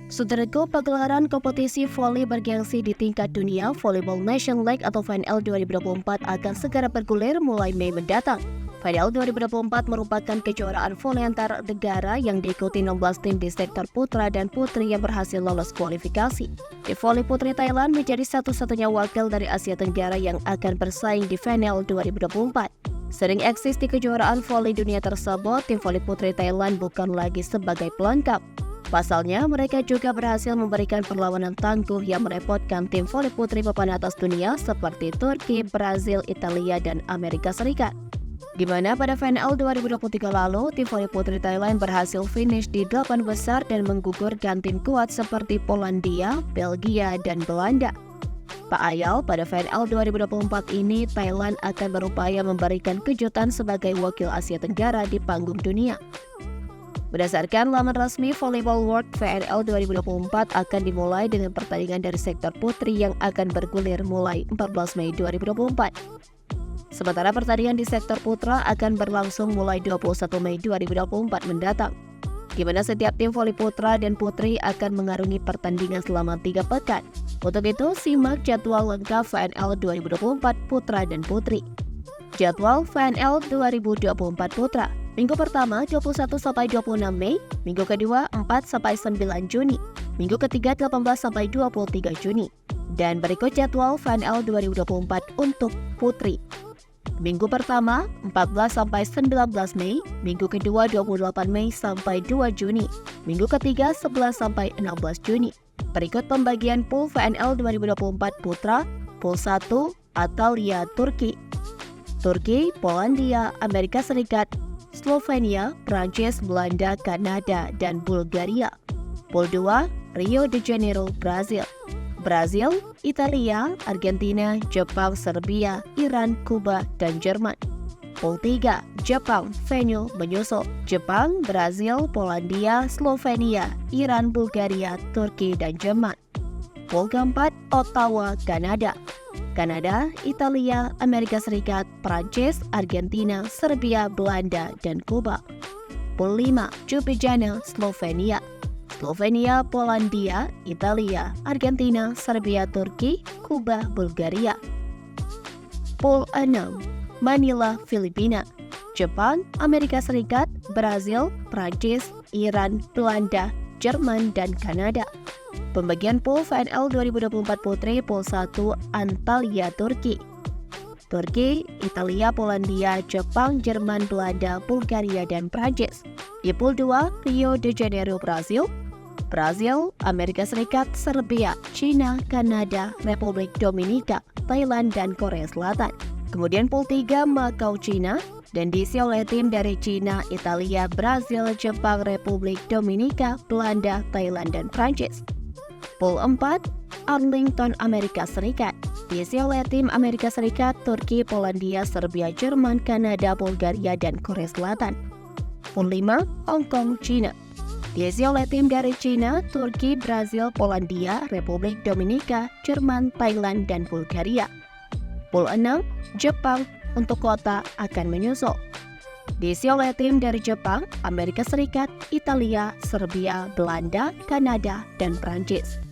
Saudaraku, pagelaran kompetisi voli bergengsi di tingkat dunia Volleyball Nation League atau VNL 2024 akan segera bergulir mulai Mei mendatang. VNL 2024 merupakan kejuaraan voli antar negara yang diikuti 16 tim di sektor putra dan putri yang berhasil lolos kualifikasi. Tim voli putri Thailand menjadi satu-satunya wakil dari Asia Tenggara yang akan bersaing di VNL 2024. Sering eksis di kejuaraan voli dunia tersebut, tim voli putri Thailand bukan lagi sebagai pelengkap. Pasalnya, mereka juga berhasil memberikan perlawanan tangguh yang merepotkan tim voli putri papan atas dunia seperti Turki, Brazil, Italia, dan Amerika Serikat. Di mana pada VNL 2023 lalu, tim voli putri Thailand berhasil finish di 8 besar dan menggugurkan tim kuat seperti Polandia, Belgia, dan Belanda. Tak ayal, pada VNL 2024 ini, Thailand akan berupaya memberikan kejutan sebagai wakil Asia Tenggara di panggung dunia. Berdasarkan laman resmi Volleyball World, VNL 2024 akan dimulai dengan pertandingan dari sektor putri yang akan bergulir mulai 14 Mei 2024. Sementara pertandingan di sektor putra akan berlangsung mulai 21 Mei 2024 mendatang, di mana setiap tim voli putra dan putri akan mengarungi pertandingan selama 3 pekan. Untuk itu, simak jadwal lengkap VNL 2024 putra dan putri. Jadwal VNL 2024 putra. Minggu pertama 21-26 Mei, minggu kedua 4-9 Juni, minggu ketiga 18-23 Juni. Dan berikut jadwal VNL 2024 untuk putri. Minggu pertama 14-19 Mei, minggu kedua 28 Mei sampai 2 Juni, minggu ketiga 11-16 Juni. Berikut pembagian pool VNL 2024 putra. Pool 1, Italia, Turki, Polandia, Amerika Serikat, Slovenia, Prancis, Belanda, Kanada, dan Bulgaria. Pool 2, Rio de Janeiro, Brazil, Italia, Argentina, Jepang, Serbia, Iran, Kuba, dan Jerman. Pool 3, Jepang, venue menyusul Jepang, Brazil, Polandia, Slovenia, Iran, Bulgaria, Turki, dan Jerman. Pool keempat, Ottawa, Kanada, Italia, Amerika Serikat, Prancis, Argentina, Serbia, Belanda, dan Kuba. Pool 5, Ljubljana, Slovenia, Polandia, Italia, Argentina, Serbia, Turki, Kuba, Bulgaria. Pool 6, Manila, Filipina, Jepang, Amerika Serikat, Brazil, Prancis, Iran, Belanda, Jerman, dan Kanada. Pembagian pool VNL 2024 putri. Pool 1, Antalya, Turki, Italia, Polandia, Jepang, Jerman, Belanda, Bulgaria, dan Prancis. Di pool 2, Rio de Janeiro, Brazil, Amerika Serikat, Serbia, China, Kanada, Republik Dominika, Thailand, dan Korea Selatan. Kemudian pool 3, Macau, China, dan diisi oleh tim dari China, Italia, Brazil, Jepang, Republik Dominika, Belanda, Thailand, dan Prancis. Pool 4, Arlington, Amerika Serikat, diisi oleh tim Amerika Serikat, Turki, Polandia, Serbia, Jerman, Kanada, Bulgaria, dan Korea Selatan. Pool 5, Hong Kong, China, diisi oleh tim dari China, Turki, Brazil, Polandia, Republik Dominika, Jerman, Thailand, dan Bulgaria. Pool 6, Jepang, untuk kota akan menyusul, diisi oleh tim dari Jepang, Amerika Serikat, Italia, Serbia, Belanda, Kanada, dan Prancis.